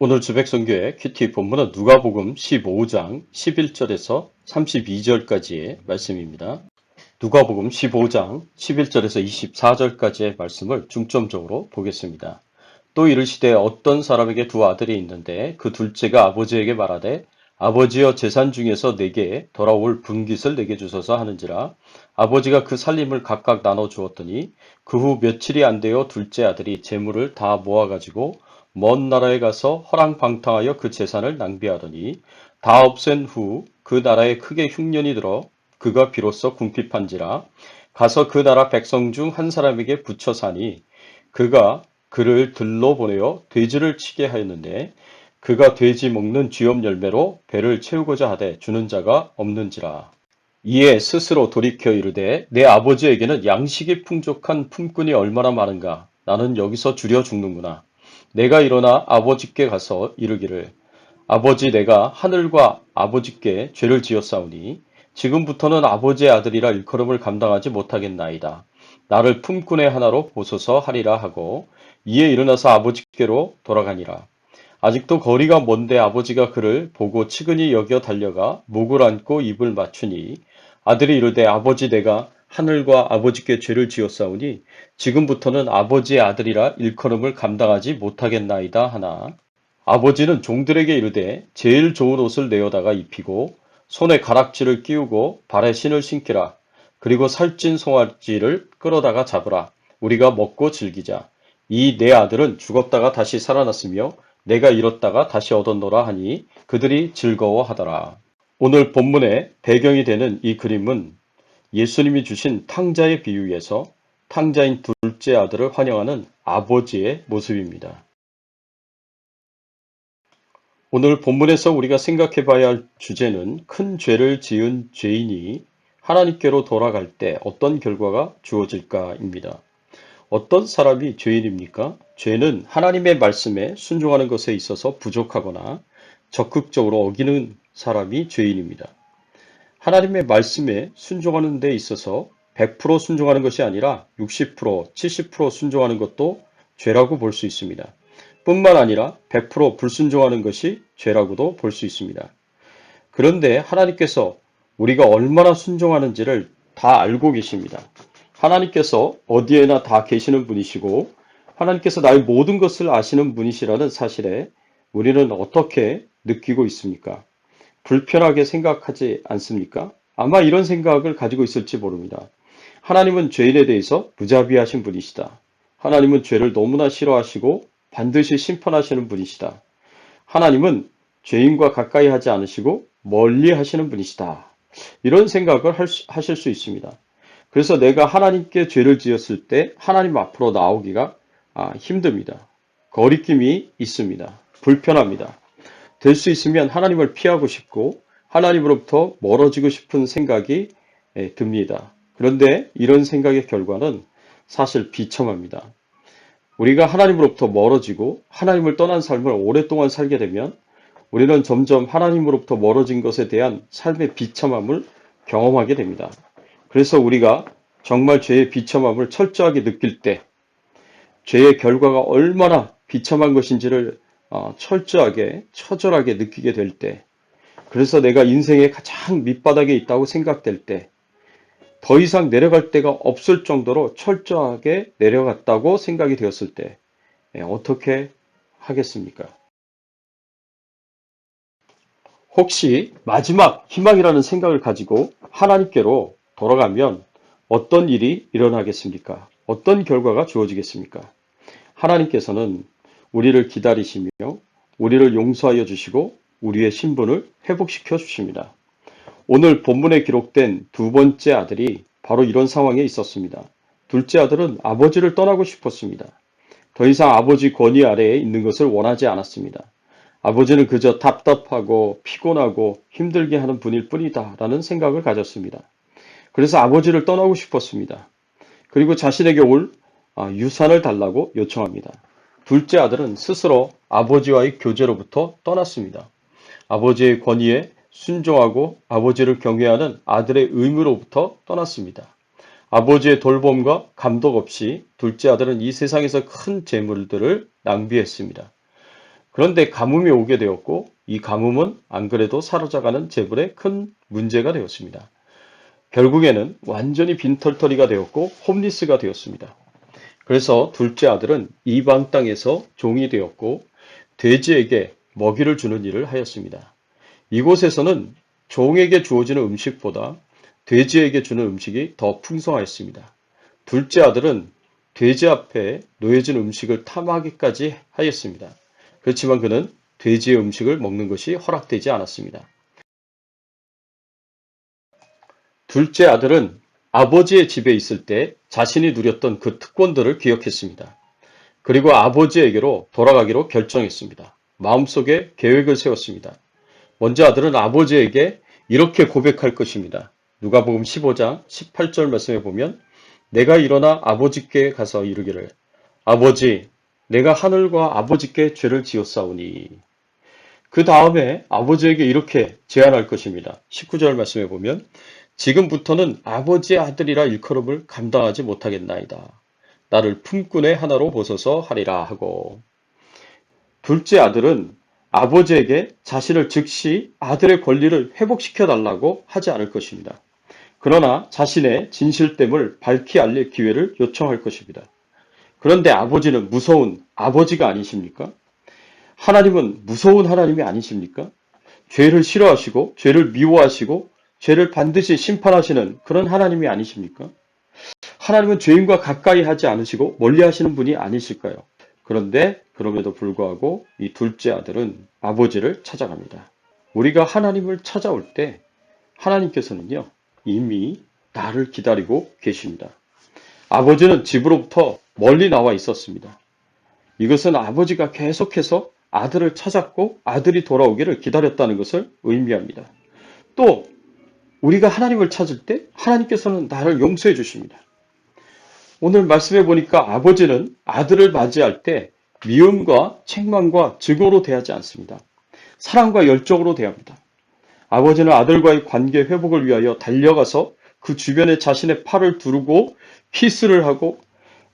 오늘 주백선교의 큐티 본문은 누가복음 15장 11절에서 32절까지의 말씀입니다. 누가복음 15장 11절에서 24절까지의 말씀을 중점적으로 보겠습니다. 또 이르시되 어떤 사람에게 두 아들이 있는데 그 둘째가 아버지에게 말하되 아버지여 재산 중에서 내게 돌아올 분깃을 내게 주소서 하는지라 아버지가 그 살림을 각각 나눠 주었더니 그 후 며칠이 안 되어 둘째 아들이 재물을 다 모아가지고 먼 나라에 가서 허랑방탕하여 그 재산을 낭비하더니 다 없앤 후 그 나라에 크게 흉년이 들어 그가 비로소 궁핍한지라 가서 그 나라 백성 중 한 사람에게 붙여 사니 그가 그를 들러 보내어 돼지를 치게 하였는데 그가 돼지 먹는 쥐염 열매로 배를 채우고자 하되 주는 자가 없는지라. 이에 스스로 돌이켜 이르되 내 아버지에게는 양식이 풍족한 품꾼이 얼마나 많은가. 나는 여기서 줄여 죽는구나. 내가 일어나 아버지께 가서 이르기를 아버지 내가 하늘과 아버지께 죄를 지었사오니 지금부터는 아버지의 아들이라 일컬음을 감당하지 못하겠나이다. 나를 품꾼의 하나로 보소서 하리라 하고 이에 일어나서 아버지께로 돌아가니라. 아직도 거리가 먼데 아버지가 그를 보고 치근히 여겨 달려가 목을 안고 입을 맞추니 아들이 이르되 아버지 내가 하늘과 아버지께 죄를 지었사오니 지금부터는 아버지의 아들이라 일컬음을 감당하지 못하겠나이다 하나 아버지는 종들에게 이르되 제일 좋은 옷을 내어다가 입히고 손에 가락지를 끼우고 발에 신을 신기라. 그리고 살찐 송아지를 끌어다가 잡으라. 우리가 먹고 즐기자. 이 내 아들은 죽었다가 다시 살아났으며 내가 잃었다가 다시 얻었노라 하니 그들이 즐거워하더라. 오늘 본문의 배경이 되는 이 그림은 예수님이 주신 탕자의 비유에서 탕자인 둘째 아들을 환영하는 아버지의 모습입니다. 오늘 본문에서 우리가 생각해 봐야 할 주제는 큰 죄를 지은 죄인이 하나님께로 돌아갈 때 어떤 결과가 주어질까입니다. 어떤 사람이 죄인입니까? 죄는 하나님의 말씀에 순종하는 것에 있어서 부족하거나 적극적으로 어기는 사람이 죄인입니다. 하나님의 말씀에 순종하는 데 있어서 100% 순종하는 것이 아니라 60%, 70% 순종하는 것도 죄라고 볼 수 있습니다. 뿐만 아니라 100% 불순종하는 것이 죄라고도 볼 수 있습니다. 그런데 하나님께서 우리가 얼마나 순종하는지를 다 알고 계십니다. 하나님께서 어디에나 다 계시는 분이시고 하나님께서 나의 모든 것을 아시는 분이시라는 사실에 우리는 어떻게 느끼고 있습니까? 불편하게 생각하지 않습니까? 아마 이런 생각을 가지고 있을지 모릅니다. 하나님은 죄인에 대해서 무자비하신 분이시다. 하나님은 죄를 너무나 싫어하시고 반드시 심판하시는 분이시다. 하나님은 죄인과 가까이 하지 않으시고 멀리 하시는 분이시다. 이런 생각을 하실 수 있습니다. 그래서 내가 하나님께 죄를 지었을 때 하나님 앞으로 나오기가 힘듭니다. 거리낌이 있습니다. 불편합니다. 될 수 있으면 하나님을 피하고 싶고 하나님으로부터 멀어지고 싶은 생각이 듭니다. 그런데 이런 생각의 결과는 사실 비참합니다. 우리가 하나님으로부터 멀어지고 하나님을 떠난 삶을 오랫동안 살게 되면 우리는 점점 하나님으로부터 멀어진 것에 대한 삶의 비참함을 경험하게 됩니다. 그래서 우리가 정말 죄의 비참함을 철저하게 느낄 때 죄의 결과가 얼마나 비참한 것인지를 철저하게 처절하게 느끼게 될 때 그래서 내가 인생의 가장 밑바닥에 있다고 생각될 때 더 이상 내려갈 데가 없을 정도로 철저하게 내려갔다고 생각이 되었을 때 어떻게 하겠습니까? 혹시 마지막 희망이라는 생각을 가지고 하나님께로 돌아가면 어떤 일이 일어나겠습니까? 어떤 결과가 주어지겠습니까? 하나님께서는 우리를 기다리시며 우리를 용서하여 주시고 우리의 신분을 회복시켜 주십니다. 오늘 본문에 기록된 두 번째 아들이 바로 이런 상황에 있었습니다. 둘째 아들은 아버지를 떠나고 싶었습니다. 더 이상 아버지 권위 아래에 있는 것을 원하지 않았습니다. 아버지는 그저 답답하고 피곤하고 힘들게 하는 분일 뿐이다 라는 생각을 가졌습니다. 그래서 아버지를 떠나고 싶었습니다. 그리고 자신에게 올 유산을 달라고 요청합니다. 둘째 아들은 스스로 아버지와의 교제로부터 떠났습니다. 아버지의 권위에 순종하고 아버지를 경외하는 아들의 의무로부터 떠났습니다. 아버지의 돌봄과 감독 없이 둘째 아들은 이 세상에서 큰 재물들을 낭비했습니다. 그런데 가뭄이 오게 되었고 이 가뭄은 안 그래도 사라져가는 재벌의 큰 문제가 되었습니다. 결국에는 완전히 빈털터리가 되었고 홈리스가 되었습니다. 그래서 둘째 아들은 이방 땅에서 종이 되었고 돼지에게 먹이를 주는 일을 하였습니다. 이곳에서는 종에게 주어지는 음식보다 돼지에게 주는 음식이 더 풍성하였습니다. 둘째 아들은 돼지 앞에 놓여진 음식을 탐하기까지 하였습니다. 그렇지만 그는 돼지의 음식을 먹는 것이 허락되지 않았습니다. 둘째 아들은 아버지의 집에 있을 때 자신이 누렸던 그 특권들을 기억했습니다. 그리고 아버지에게로 돌아가기로 결정했습니다. 마음속에 계획을 세웠습니다. 먼저 아들은 아버지에게 이렇게 고백할 것입니다. 누가복음 15장 18절 말씀에 보면 내가 일어나 아버지께 가서 이르기를 아버지 내가 하늘과 아버지께 죄를 지었사오니 그 다음에 아버지에게 이렇게 제안할 것입니다. 19절 말씀에 보면 지금부터는 아버지의 아들이라 일컬음을 감당하지 못하겠나이다. 나를 품꾼의 하나로 보소서 하리라 하고 둘째 아들은 아버지에게 자신을 즉시 아들의 권리를 회복시켜 달라고 하지 않을 것입니다. 그러나 자신의 진실됨을 밝히 알릴 기회를 요청할 것입니다. 그런데 아버지는 무서운 아버지가 아니십니까? 하나님은 무서운 하나님이 아니십니까? 죄를 싫어하시고 죄를 미워하시고 죄를 반드시 심판하시는 그런 하나님이 아니십니까? 하나님은 죄인과 가까이 하지 않으시고 멀리 하시는 분이 아니실까요? 그런데 그럼에도 불구하고 이 둘째 아들은 아버지를 찾아갑니다. 우리가 하나님을 찾아올 때 하나님께서는요, 이미 나를 기다리고 계십니다. 아버지는 집으로부터 멀리 나와 있었습니다. 이것은 아버지가 계속해서 아들을 찾았고 아들이 돌아오기를 기다렸다는 것을 의미합니다. 또 우리가 하나님을 찾을 때 하나님께서는 나를 용서해 주십니다. 오늘 말씀해 보니까 아버지는 아들을 맞이할 때 미움과 책망과 증오로 대하지 않습니다. 사랑과 열정으로 대합니다. 아버지는 아들과의 관계 회복을 위하여 달려가서 그 주변에 자신의 팔을 두르고 키스를 하고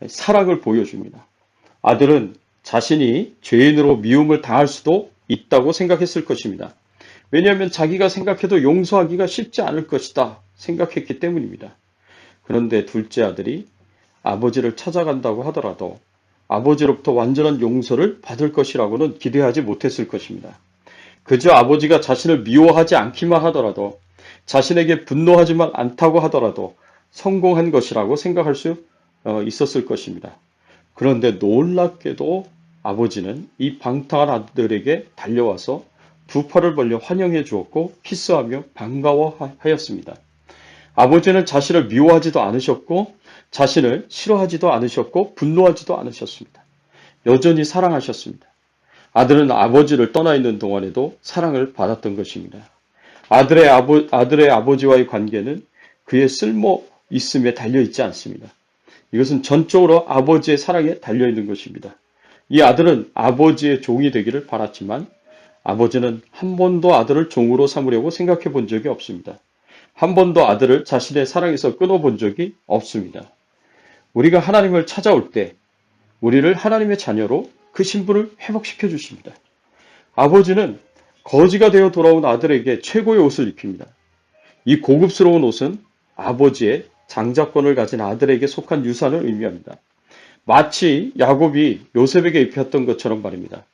사랑을 보여줍니다. 아들은 자신이 죄인으로 미움을 당할 수도 있다고 생각했을 것입니다. 왜냐하면 자기가 생각해도 용서하기가 쉽지 않을 것이다 생각했기 때문입니다. 그런데 둘째 아들이 아버지를 찾아간다고 하더라도 아버지로부터 완전한 용서를 받을 것이라고는 기대하지 못했을 것입니다. 그저 아버지가 자신을 미워하지 않기만 하더라도 자신에게 분노하지만 않다고 하더라도 성공한 것이라고 생각할 수 있었을 것입니다. 그런데 놀랍게도 아버지는 이 방탕한 아들에게 달려와서 두 팔을 벌려 환영해 주었고 키스하며 반가워하였습니다. 아버지는 자신을 미워하지도 않으셨고 자신을 싫어하지도 않으셨고 분노하지도 않으셨습니다. 여전히 사랑하셨습니다. 아들은 아버지를 떠나 있는 동안에도 사랑을 받았던 것입니다. 아들의 아버지와의 관계는 그의 쓸모 있음에 달려있지 않습니다. 이것은 전적으로 아버지의 사랑에 달려있는 것입니다. 이 아들은 아버지의 종이 되기를 바랐지만 아버지는 한 번도 아들을 종으로 삼으려고 생각해 본 적이 없습니다. 한 번도 아들을 자신의 사랑에서 끊어본 적이 없습니다. 우리가 하나님을 찾아올 때 우리를 하나님의 자녀로 그 신분을 회복시켜 주십니다. 아버지는 거지가 되어 돌아온 아들에게 최고의 옷을 입힙니다. 이 고급스러운 옷은 아버지의 장자권을 가진 아들에게 속한 유산을 의미합니다. 마치 야곱이 요셉에게 입혔던 것처럼 말입니다.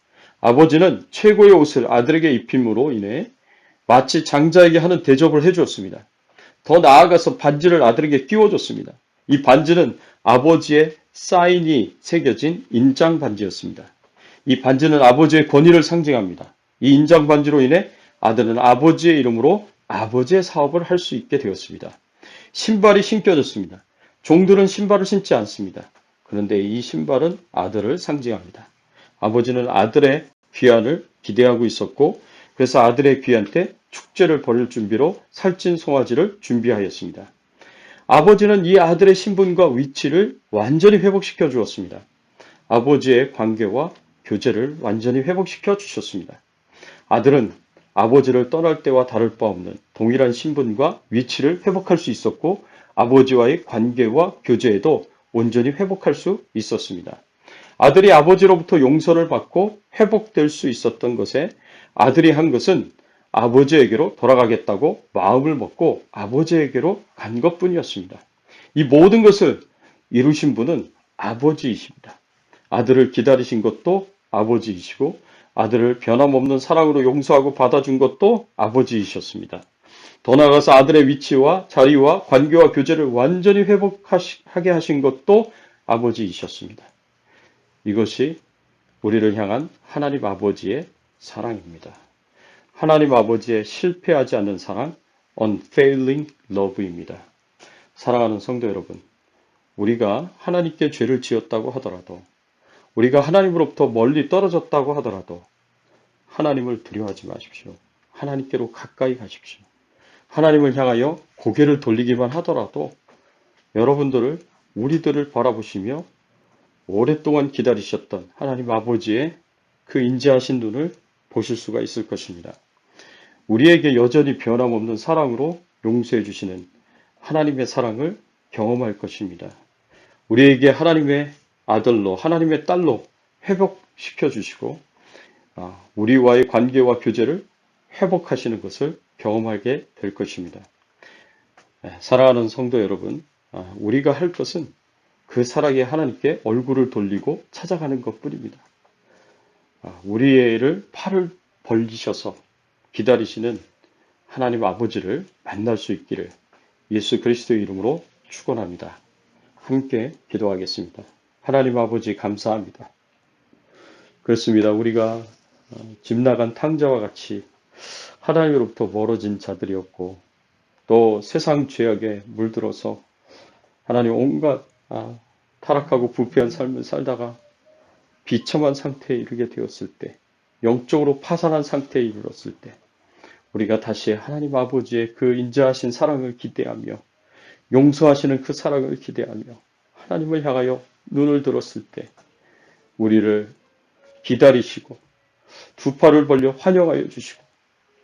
아버지는 최고의 옷을 아들에게 입힘으로 인해 마치 장자에게 하는 대접을 해주었습니다. 더 나아가서 반지를 아들에게 끼워줬습니다. 이 반지는 아버지의 사인이 새겨진 인장 반지였습니다. 이 반지는 아버지의 권위를 상징합니다. 이 인장 반지로 인해 아들은 아버지의 이름으로 아버지의 사업을 할 수 있게 되었습니다. 신발이 신겨졌습니다. 종들은 신발을 신지 않습니다. 그런데 이 신발은 아들을 상징합니다. 아버지는 아들의 귀환을 기대하고 있었고 그래서 아들의 귀환 때 축제를 벌일 준비로 살찐 송아지를 준비하였습니다. 아버지는 이 아들의 신분과 위치를 완전히 회복시켜 주었습니다. 아버지의 관계와 교제를 완전히 회복시켜 주셨습니다. 아들은 아버지를 떠날 때와 다를 바 없는 동일한 신분과 위치를 회복할 수 있었고 아버지와의 관계와 교제에도 온전히 회복할 수 있었습니다. 아들이 아버지로부터 용서를 받고 회복될 수 있었던 것에 아들이 한 것은 아버지에게로 돌아가겠다고 마음을 먹고 아버지에게로 간 것뿐이었습니다. 이 모든 것을 이루신 분은 아버지이십니다. 아들을 기다리신 것도 아버지이시고 아들을 변함없는 사랑으로 용서하고 받아준 것도 아버지이셨습니다. 더 나아가서 아들의 위치와 자리와 관계와 교제를 완전히 회복하게 하신 것도 아버지이셨습니다. 이것이 우리를 향한 하나님 아버지의 사랑입니다. 하나님 아버지의 실패하지 않는 사랑, unfailing love입니다. 사랑하는 성도 여러분, 우리가 하나님께 죄를 지었다고 하더라도, 우리가 하나님으로부터 멀리 떨어졌다고 하더라도 하나님을 두려워하지 마십시오. 하나님께로 가까이 가십시오. 하나님을 향하여 고개를 돌리기만 하더라도 여러분들을, 우리들을 바라보시며 오랫동안 기다리셨던 하나님 아버지의 그 인자하신 눈을 보실 수가 있을 것입니다. 우리에게 여전히 변함없는 사랑으로 용서해 주시는 하나님의 사랑을 경험할 것입니다. 우리에게 하나님의 아들로, 하나님의 딸로 회복시켜 주시고 우리와의 관계와 교제를 회복하시는 것을 경험하게 될 것입니다. 사랑하는 성도 여러분, 우리가 할 것은 그 사랑의 하나님께 얼굴을 돌리고 찾아가는 것뿐입니다. 우리를 팔을 벌리셔서 기다리시는 하나님 아버지를 만날 수 있기를 예수 그리스도의 이름으로 축원합니다. 함께 기도하겠습니다. 하나님 아버지 감사합니다. 그렇습니다. 우리가 집 나간 탕자와 같이 하나님으로부터 멀어진 자들이었고 또 세상 죄악에 물들어서 하나님 온갖 타락하고 부패한 삶을 살다가 비참한 상태에 이르게 되었을 때, 영적으로 파산한 상태에 이르렀을 때 우리가 다시 하나님 아버지의 그 인자하신 사랑을 기대하며 용서하시는 그 사랑을 기대하며 하나님을 향하여 눈을 들었을 때 우리를 기다리시고 두 팔을 벌려 환영하여 주시고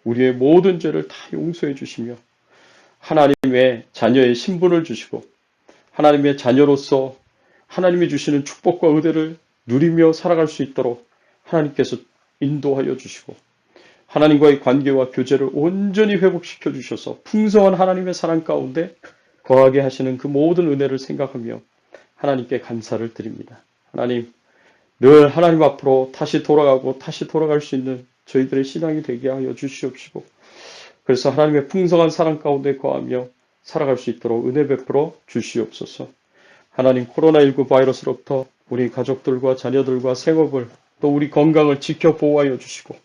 우리의 모든 죄를 다 용서해 주시며 하나님의 자녀의 신분을 주시고 하나님의 자녀로서 하나님이 주시는 축복과 은혜를 누리며 살아갈 수 있도록 하나님께서 인도하여 주시고 하나님과의 관계와 교제를 온전히 회복시켜 주셔서 풍성한 하나님의 사랑 가운데 거하게 하시는 그 모든 은혜를 생각하며 하나님께 감사를 드립니다. 하나님, 늘 하나님 앞으로 다시 돌아가고 다시 돌아갈 수 있는 저희들의 신앙이 되게 하여 주시옵시고 그래서 하나님의 풍성한 사랑 가운데 거하며 살아갈 수 있도록 은혜 베풀어 주시옵소서. 하나님, 코로나19 바이러스로부터 우리 가족들과 자녀들과 생업을 또 우리 건강을 지켜 보호하여 주시고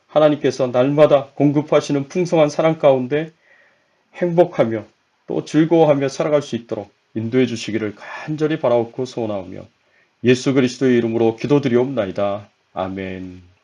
하나님께서 날마다 공급하시는 풍성한 사랑 가운데 행복하며 또 즐거워하며 살아갈 수 있도록 인도해 주시기를 간절히 바라옵고 소원하오며 예수 그리스도의 이름으로 기도드리옵나이다. 아멘.